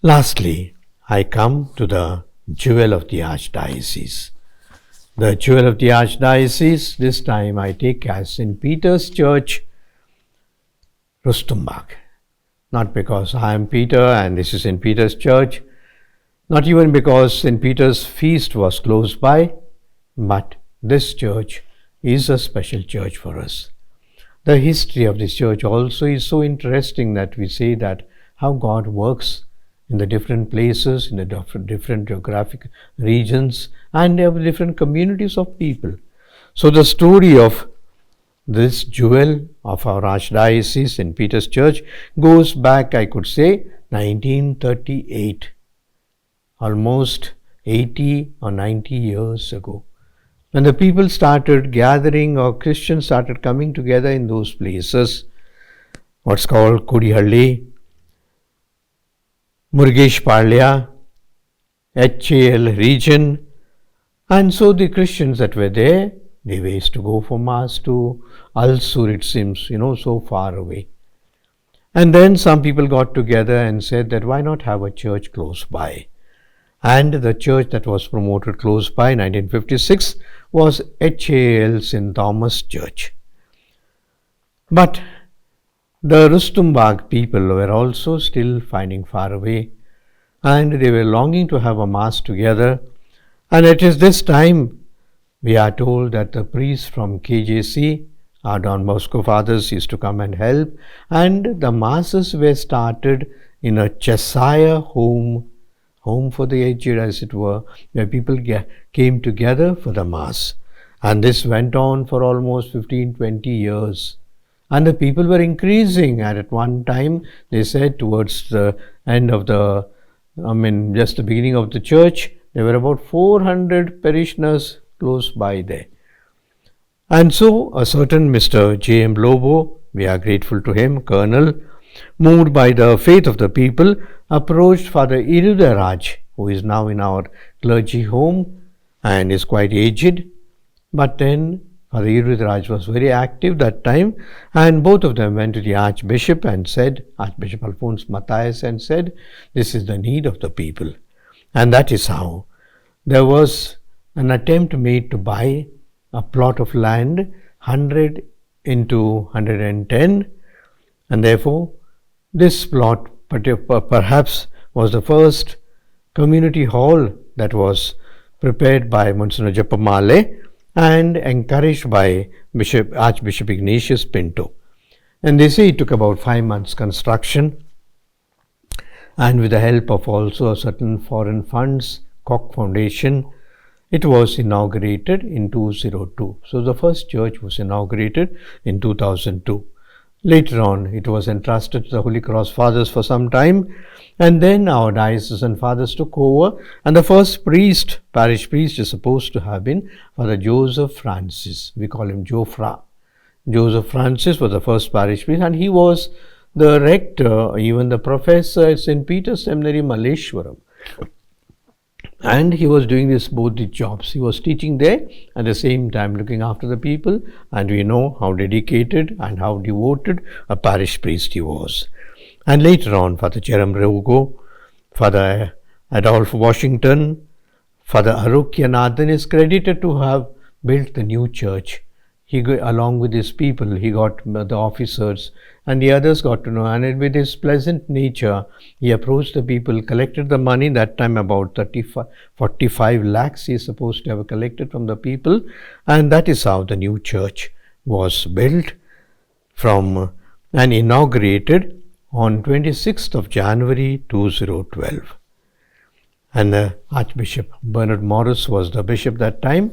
Lastly, I come to the jewel of the Archdiocese. The jewel of the Archdiocese, this time I take as St. Peter's Church, Rustum Bhag. Not because I am Peter and this is St. Peter's Church, not even because St. Peter's feast was close by, but this church is a special church for us. The history of this church also is so interesting that we say that how God works in the different places, in the different geographic regions, and different communities of people. So the story of this jewel of our Archdiocese, St. Peter's Church, goes back, I could say, 1938, almost 80 or 90 years ago. When the people started gathering, or Christians started coming together in those places, what's called Kodihalli, Murgesh Palya, HAL region, and so the Christians that were there, they used to go for Mass to Alsur, it seems, so far away. And then some people got together and said that why not have a church close by? And the church that was promoted close by, 1956, was HAL St. Thomas Church. But the Rustum Bhag people were also still finding far away, and they were longing to have a Mass together. And it is this time we are told that the priests from KJC, our Don Bosco fathers, used to come and help, and the Masses were started in a Cheshire home for the aged, as it were, where people came together for the Mass. And this went on for almost 15-20 years. And the people were increasing, and at one time they said towards the end of just the beginning of the church, there were about 400 parishioners close by there. And so a certain Mr. J.M. Lobo, we are grateful to him, Colonel, moved by the faith of the people, approached Father Irudaraj, who is now in our clergy home and is quite aged. But then Father Irudaraj was very active that time, and both of them went to the Archbishop and said, Archbishop Alphonse Matthias, and said, this is the need of the people. And that is how there was an attempt made to buy a plot of land, 100 into 110, and therefore this plot perhaps was the first community hall that was prepared by Monsignor Jappamale and encouraged by Archbishop Ignatius Pinto. And they say it took about 5 months construction, and with the help of also certain foreign funds, Koch Foundation, it was inaugurated in 2002. So the first church was inaugurated in 2002. Later on, it was entrusted to the Holy Cross Fathers for some time, and then our diocesan fathers took over, and the first parish priest is supposed to have been Father Joseph Francis. We call him Jofra. Joseph Francis was the first parish priest, and he was the rector, even the professor at St. Peter's Seminary, Malleshwaram. And he was doing both the jobs. He was teaching there, at the same time looking after the people, and we know how dedicated and how devoted a parish priest he was. And later on, Father Jerome Reugo, Father Adolph Washington, Father Arukyanathan is credited to have built the new church. He, along with his people, he got the officers, and the others got to know, and with his pleasant nature, he approached the people, collected the money, that time about 45 lakhs he is supposed to have collected from the people, and that is how the new church was built and inaugurated on 26th of January 2012. And Archbishop Bernard Morris was the bishop that time,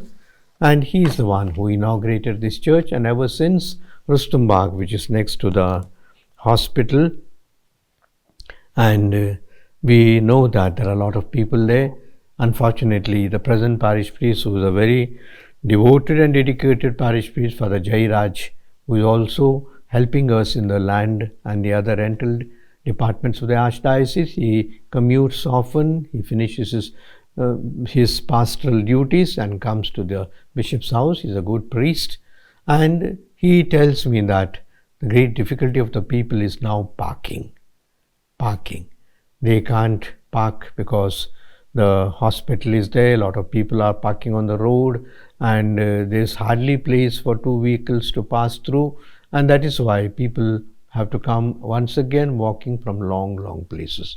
and he is the one who inaugurated this church. And ever since, Rustum Bhag, which is next to the hospital, and we know that there are a lot of people there. Unfortunately, the present parish priest, who is a very devoted and dedicated parish priest, Father Jairaj, who is also helping us in the land and the other rental departments of the Archdiocese. He commutes often, he finishes his pastoral duties and comes to the bishop's house. He is a good priest, and he tells me that the great difficulty of the people is now parking. They can't park because the hospital is there, a lot of people are parking on the road, and there's hardly place for two vehicles to pass through, and that is why people have to come once again walking from long places.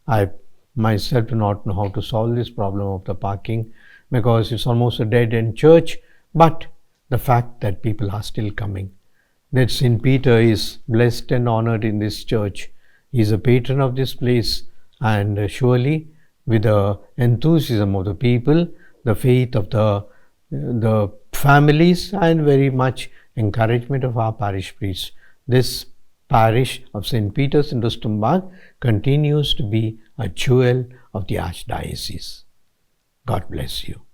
I myself do not know how to solve this problem of the parking because it's almost a dead end church, but the fact that people are still coming, that St. Peter is blessed and honored in this church. He is a patron of this place, and surely with the enthusiasm of the people, the faith of the families, and very much encouragement of our parish priests, this parish of St. Peter's in Rustum Bhag continues to be a jewel of the Archdiocese. God bless you.